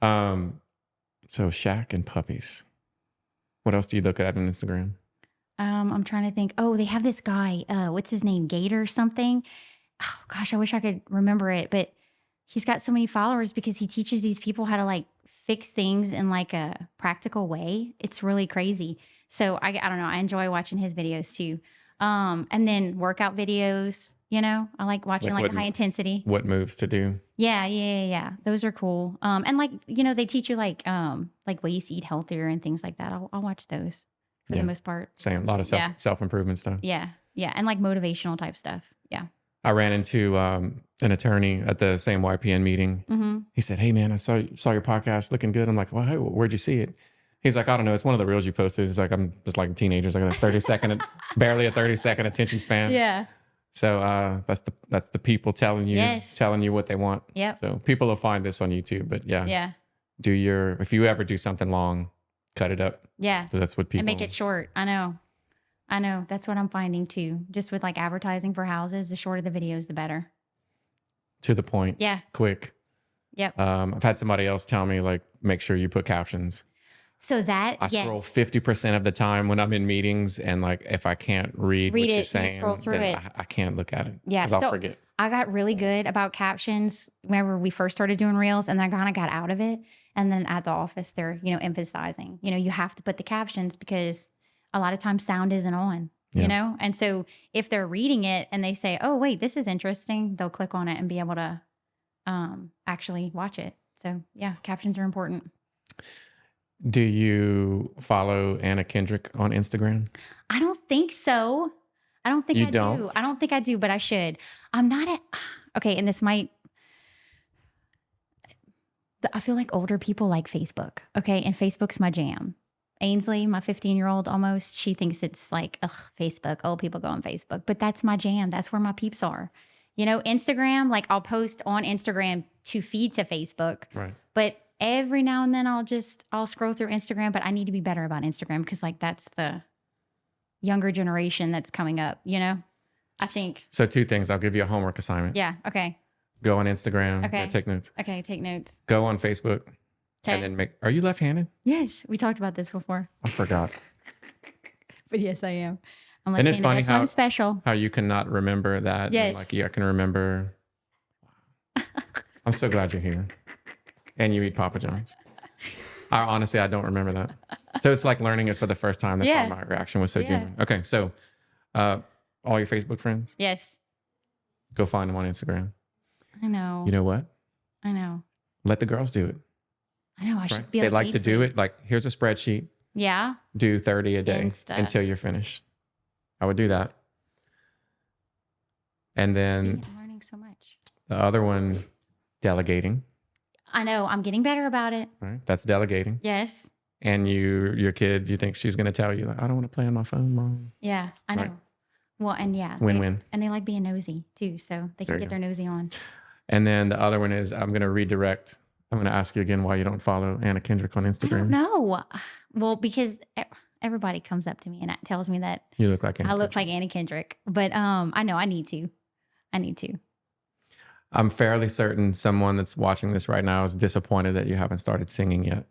So Shaq and puppies. What else do you look at on Instagram? I'm trying to think. Oh, they have this guy. What's his name? Gator something. Oh gosh, I wish I could remember it. But he's got so many followers because he teaches these people how to like fix things in like a practical way. It's really crazy. So I don't know. I enjoy watching his videos too. And then workout videos. I like watching Like like what- high intensity. What moves to do? Yeah. Those are cool. And like they teach you like ways to eat healthier and things like that. I'll watch those for Yeah. the most part. Same. A lot of Yeah. self-improvement stuff. Yeah, and like motivational type stuff. Yeah. I ran into an attorney at the same YPN meeting. Mm-hmm. He said, "Hey man, I saw your podcast looking good." I'm like, "Well, hey, where'd you see it?" He's like, "I don't know. It's one of the reels you posted." He's like, "I'm just like teenagers, like barely a 30-second attention span." Yeah. So that's the people telling you what they want. Yep. So people will find this on YouTube, but yeah, Yeah. if you ever do something long, cut it up. Yeah. So that's what people And make it short. I know. That's what I'm finding too. Just with like advertising for houses, the shorter the videos, the better. to the point. Yeah. Quick. Yep. I've had somebody else tell me like, make sure you put captions. So that, I yes. scroll 50% of the time when I'm in meetings, and like if I can't read what Read you're it, you saying, scroll through then it. I can't look at it. Yeah, because I'll so- forget. I got really good about captions whenever we first started doing reels, and then I kind of got out of it. And then at the office, they're, emphasizing, you have to put the captions because a lot of times sound isn't on, Yeah. And so if they're reading it and they say, oh, wait, this is interesting, they'll click on it and be able to actually watch it. So yeah, captions are important. Do you follow Anna Kendrick on Instagram? I don't think so. I don't think You I don't? do. I don't think I do, but I should. I'm not okay. And this might, I feel like older people like Facebook. Okay. And Facebook's my jam. Ainsley, my 15-year-old almost, she thinks it's like, ugh, Facebook. Old people go on Facebook, but that's my jam. That's where my peeps are. Instagram, like I'll post on Instagram to feed to Facebook. Right. But every now and then I'll scroll through Instagram, but I need to be better about Instagram because like that's the younger generation that's coming up, I think. So two things. I'll give you a homework assignment. Yeah. Okay. Go on Instagram. Okay. Take notes. Okay. Take notes. Go on Facebook. Okay. And then are you left-handed? Yes. We talked about this before, I forgot. but yes, I am. I'm Isn't it left-handed. funny That's why I'm special. How you cannot remember that. And Yes. like, yeah, I can remember. I'm so glad you're here. And you eat Papa John's. Honestly, I don't remember that. So it's like learning it for the first time. That's Yeah. why my reaction was so Yeah. genuine. Okay, so all your Facebook friends, Yes. go find them on Instagram. I know. You know what? I know. Let the girls do it. I know. I Right? should be They like to do Lindsey. it. Like, here's a spreadsheet. Yeah. Do 30 a day And stuff. until you're finished. I would do that. And then See, I'm learning so much. the other one, delegating. I know. I'm getting better about it. Right? That's delegating. Yes. And your kid, you think she's going to tell you, like, I don't want to play on my phone, Mom. Yeah. I know. Right. Well, and yeah. Win-win. And they like being nosy too. So they There can you get their nosy on. And then the other one is I'm going to redirect. I'm going to ask you again why you don't follow Anna Kendrick on I Instagram. don't know. Well, because everybody comes up to me and tells me that You look like Anna I look Kendrick. like Anna Kendrick. But I know I need to. I'm fairly certain someone that's watching this right now is disappointed that you haven't started singing yet.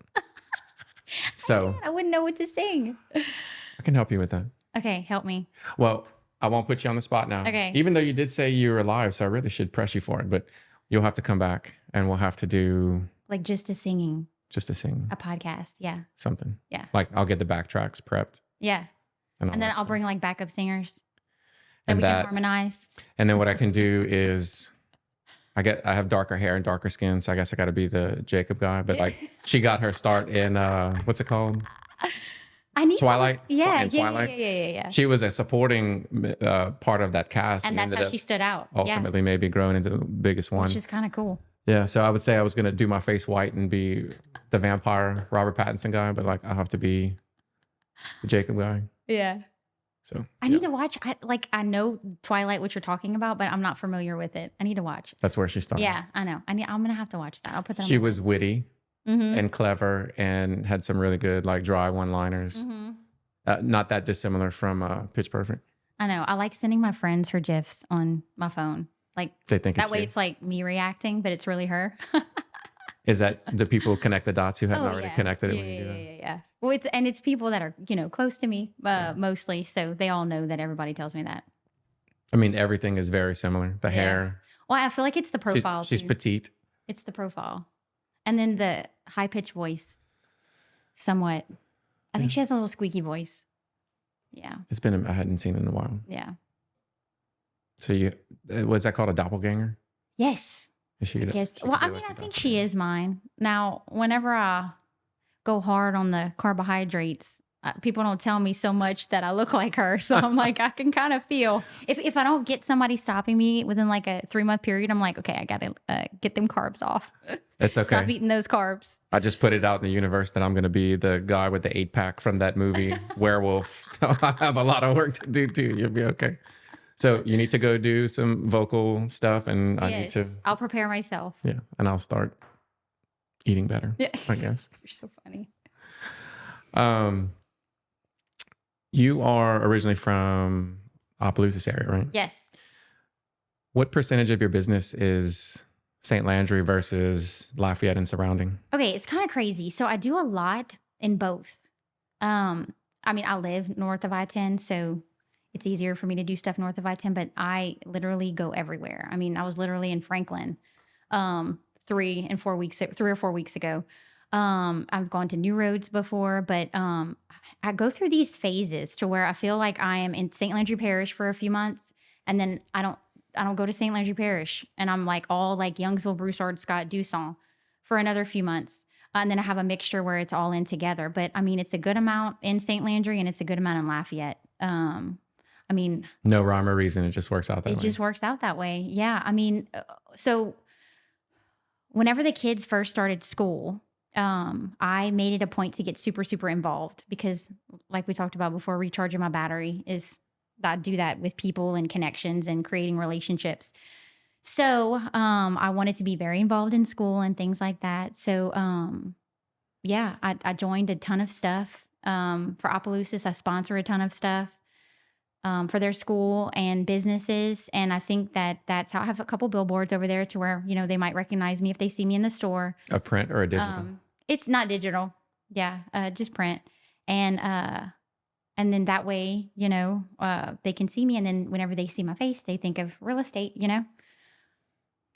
So I wouldn't know what to sing. I can help you with that. Okay, help me. Well, I won't put you on the spot now. Okay. Even though you did say you were live, so I really should press you for it. But you'll have to come back and we'll have to do Like just a singing, just to sing a podcast. Yeah. something. Yeah. Like I'll get the backtracks prepped. Yeah. And, all And then that I'll stuff. bring like backup singers that And we that- can harmonize. And then what I can do is I have darker hair and darker skin, so I guess I got to be the Jacob guy. But like she got her start in what's it called? I need Twilight? To, yeah, In Twilight? yeah. She was a supporting part of that cast, And that's ended how up she stood out. ultimately maybe growing into the biggest Yeah. one. Which is kind of cool. Yeah, so I would say I was gonna do my face white and be the vampire Robert Pattinson guy, but like I'll have to be the Jacob guy. Yeah. So I need to watch. I know Twilight, what you're talking about, but I'm not familiar with it. I need to watch. that's where she started. Yeah, I know. I'm gonna have to watch that. I'll put that. She was witty Mm-hmm. and clever and had some really good like dry one-liners. Mm-hmm. Not that dissimilar from Pitch Perfect. I know. I like sending my friends her gifs on my phone. Like They think that it's way, you. it's like me reacting, but it's really her. Is that do people connect the dots who hadn't already connected it yeah, when you do that? yeah. Well, it's people that are close to me mostly, so they all know that everybody tells me that. I mean, everything is very similar. The Yeah. hair. Well, I feel like it's the profile. She's too. petite. It's the profile, and then the high pitched voice. Somewhat, I think she has a little squeaky voice. Yeah, It's been I hadn't seen it in a while. yeah. So you was that called a doppelganger? Yes. Is she? I guess. she could Well, be I like mean, a I think doppelganger. she is mine. Now, whenever I go hard on the carbohydrates, people don't tell me so much that I look like her. So I'm like, I can kind of feel if I don't get somebody stopping me within like a 3-month period, I'm like, okay, I got to get them carbs off. It's okay. Stop eating those carbs. I just put it out in the universe that I'm going to be the guy with the 8-pack from that movie Werewolf. So I have a lot of work to do too. You'll be okay. So you need to go do some vocal stuff, and I need to, I'll prepare myself. yeah, and I'll start eating better. Yeah. I guess. You're so funny. You are originally from Opelousas area, right? Yes. What percentage of your business is St. Landry versus Lafayette and surrounding? Okay, it's kind of crazy. So I do a lot in both. I mean, I live north of I-10, so it's easier for me to do stuff north of I-10, but I literally go everywhere. I mean, I was literally in Franklin 3 or 4 weeks ago. I've gone to New Roads before, but I go through these phases to where I feel like I am in St. Landry Parish for a few months, and then I don't go to St. Landry Parish, and I'm like all like Youngsville, Broussard, Scott, Dusson for another few months. And then I have a mixture where it's all in together. But I mean, it's a good amount in St. Landry and it's a good amount in Lafayette. I mean, No rhyme or reason. It just works out that it way. just works out that way. Yeah. I mean, so whenever the kids first started school, I made it a point to get super, super involved because like we talked about before, recharging my battery is I do that with people and connections and creating relationships. So I wanted to be very involved in school and things like that. So yeah, I joined a ton of stuff. For Opelousas, I sponsor a ton of stuff for their school and businesses. And I think that's how I have a couple billboards over there to where, they might recognize me if they see me in the store. A print or a digital? It's not digital. Yeah, just print. And then that way, they can see me. And then whenever they see my face, they think of real estate,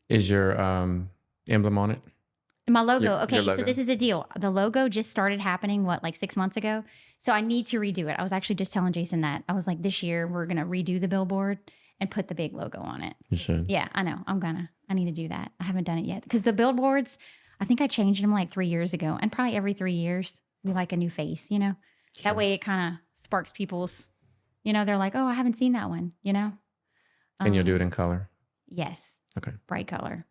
Is your emblem on it? My logo. Your Okay, logo. so this is the deal. The logo just started happening, like 6 months ago? So I need to redo it. I was actually just telling Jason that. I was like, this year we're going to redo the billboard and put the big logo on it. You should. Yeah, I know. I I need to do that. I haven't done it yet because the billboards, I think I changed them like 3 years ago, and probably every 3 years we like a new face, you know. Sure. That way it kind of sparks people's, you know, they're like, oh, I haven't seen that one, you know. And you'll do it in color. Yes. Okay. Bright color.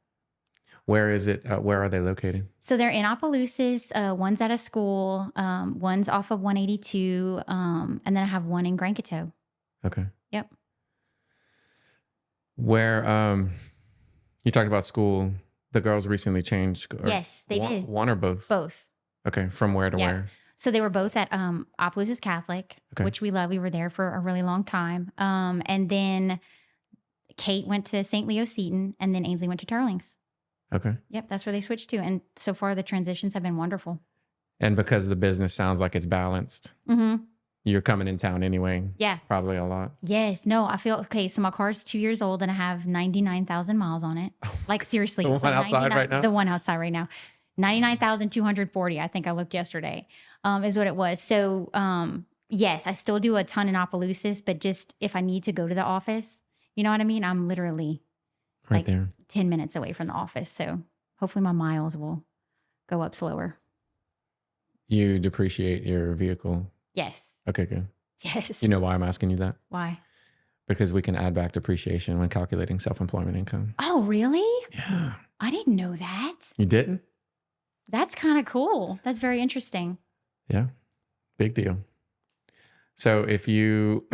Where is it? Where are they located? So they're in Opelousas. One's at a school. One's off of 182. And then I have one in Grand Coteau. Okay. Yep. Where you talked about school. The girls recently changed. Yes, they did. One or both? Both. Okay. From where to Yeah. where? So they were both at Opelousas Catholic, Okay. which we love. We were there for a really long time. And then Kate went to St. Leo Seton, and then Ainsley went to Turlings. Okay. Yep, that's where they switched to. And so far, the transitions have been wonderful. And because the business sounds like it's balanced, Mm-hmm. you're coming in town anyway. Yeah. Probably a lot. Yes. No, I feel okay. So my car's 2 years old, and I have 99,000 miles on it. Like seriously, The it's one like outside 99 right now? The one outside right now, 99,240. I think I looked yesterday. Is what it was. So yes, I still do a ton in Opelousas, but just if I need to go to the office, you know what I mean. I'm literally Right like there. 10 minutes away from the office. So hopefully my miles will go up slower. You depreciate your vehicle. Yes. Okay, good. Yes. You know why I'm asking you that? Why? Because we can add back depreciation when calculating self-employment income. Oh, really? Yeah. I didn't know that. You didn't? That's kind of cool. That's very interesting. Yeah. Big deal. So if you,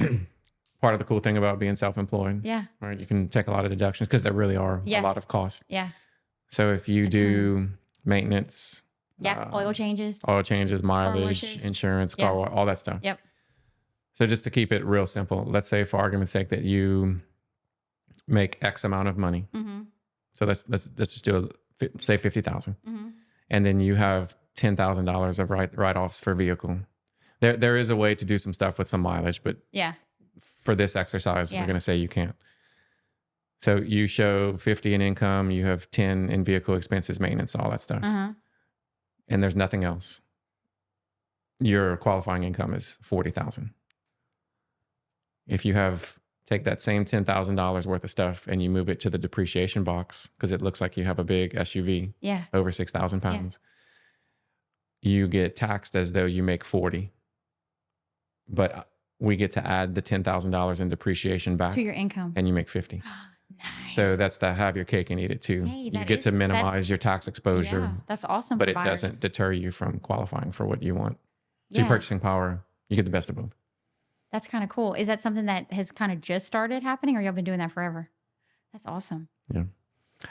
part of the cool thing about being self-employed, Yeah. right, you can take a lot of deductions because there really are Yeah. a lot of costs. Yeah. So if you do maintenance, Yeah. Oil changes. mileage, washes. insurance, Yeah. car wash, all that stuff. Yep. So just to keep it real simple, let's say for argument's sake that you make X amount of money. Mm-hmm. So let's just do say 50,000, Mm-hmm. and then you have $10,000 of write-offs for vehicle. There is a way to do some stuff with some mileage, but Yeah. for this exercise, Yeah. we're going to say you can't. So you show 50 in income, you have 10 in vehicle expenses, maintenance, all that stuff, Uh-huh. and there's nothing else. Your qualifying income is 40,000. If you take that same $10,000 worth of stuff and you move it to the depreciation box, because it looks like you have a big SUV Yeah. over 6,000 pounds, you get taxed as though you make 40. But we get to add the $10,000 in depreciation back, To your income. and you make 50. Nice. So that's the have your cake and eat it too. Hey, You that get is- to minimize that's- your tax exposure, Yeah, that's awesome. but for it buyers. doesn't deter you from qualifying for what you want. So your Yeah. purchasing power, you get the best of both. That's kind of cool. Is that something that has kind of just started happening, or y'all been doing that forever? That's awesome.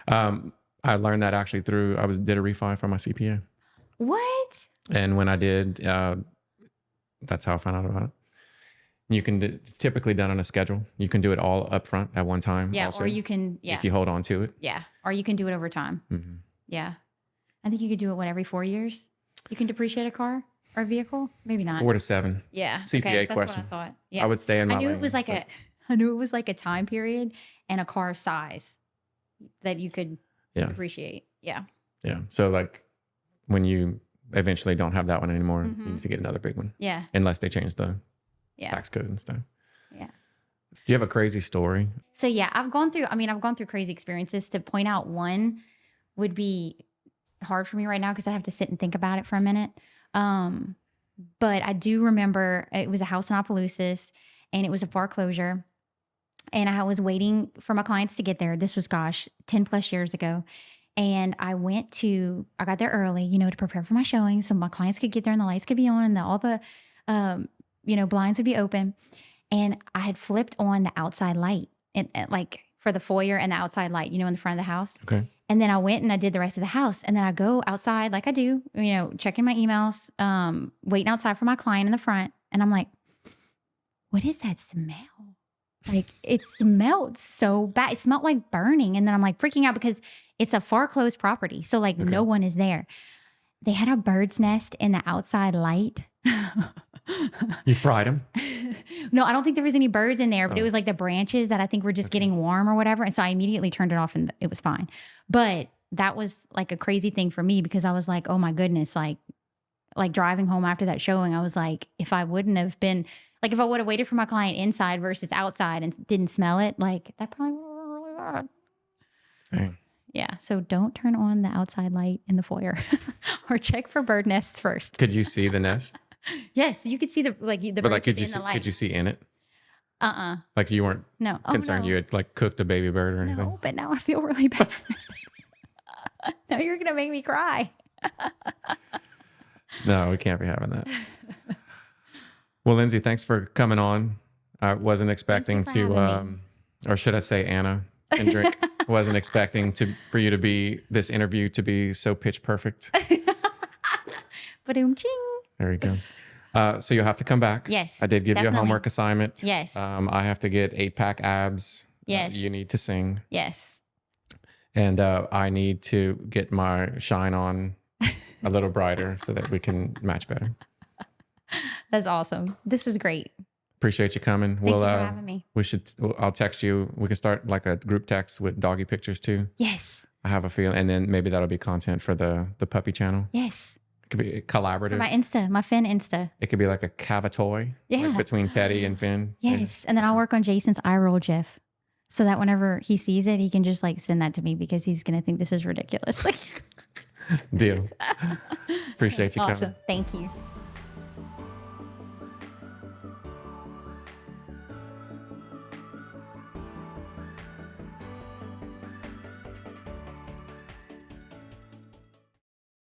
I learned that actually did a refi for my CPA. What? And when I did, that's how I found out about it. You can it's typically done on a schedule. You can do it all up front at one time. Yeah. also, Or you can, yeah. if you hold on to it. Yeah. Or you can do it over time. Mhm. Yeah. I think you could do it, every 4 years? You can depreciate a car or a vehicle? Maybe not. 4 to 7. Yeah. CPA okay, that's question. what I thought. Yeah. I would stay in my I knew lane, it was like but- I knew it was like a time period and a car size that you could Yeah. depreciate. Yeah. Yeah. So like when you eventually don't have that one anymore, Mhm. you need to get another big one, Yeah. unless they change the Yeah. tax code and stuff. Yeah. Do you have a crazy story? So yeah, I've gone through crazy experiences. To point out one would be hard for me right now because I have to sit and think about it for a minute. But I do remember it was a house in Opelousas and it was a foreclosure. And I was waiting for my clients to get there. This was, 10 plus years ago. And I got there early, to prepare for my showing so my clients could get there and the lights could be on and all the, blinds would be open. And I had flipped on the outside light and like for the foyer and the outside light, in the front of the house. Okay. And then I went and I did the rest of the house. And then I go outside like I do, checking my emails, waiting outside for my client in the front. And I'm like, what is that smell? Like it smelled so bad. It smelled like burning. And then I'm like freaking out because it's a foreclosed property. So like no one is there. They had a bird's nest in the outside light. You fried them? No, I don't think there was any birds in there, but it Oh. was like the branches that I think were just getting warm or whatever. And so I immediately turned it off and it was fine. But that was like a crazy thing for me because I was like, oh my goodness, like driving home after that showing, I was like, if I wouldn't have been, like if I would have waited for my client inside versus outside and didn't smell it, like that probably would have been really bad. Dang. Yeah. So don't turn on the outside light in the foyer or check for bird nests first. Could you see the nest? Yes. You could see the But bird like, just in the light. could you see in it? Uh-uh. Like you weren't No. Oh, concerned no. you had like cooked a baby bird or anything? No, but now I feel really bad. Now you're going to make me cry. No, we can't be having that. Well, Lindsay, thanks for coming on. I wasn't expecting for to, having or should I say Anna Kendrick, wasn't expecting for you to be, this interview to be so pitch perfect. Ba-doom ching. There you go. So you'll have to come back. Yes, I did give you a definitely. homework assignment. Yes. I have to get 8-pack abs. Yes. You need to sing. Yes. And I need to get my shine on a little brighter so that we can match better. That's awesome. This was great. Appreciate you coming. Thank you for having me. I'll text you. We can start like a group text with doggy pictures too. Yes. I have a feeling. And then maybe that'll be content for the puppy channel. Yes. It could be collaborative. For my Finn Insta. It could be like a cavatoy. Yeah. Like between Teddy and Finn. Yes. And then I'll work on Jason's eye roll GIF so that whenever he sees it, he can just like send that to me because he's going to think this is ridiculous. Deal. Appreciate you coming. Awesome. Thank you.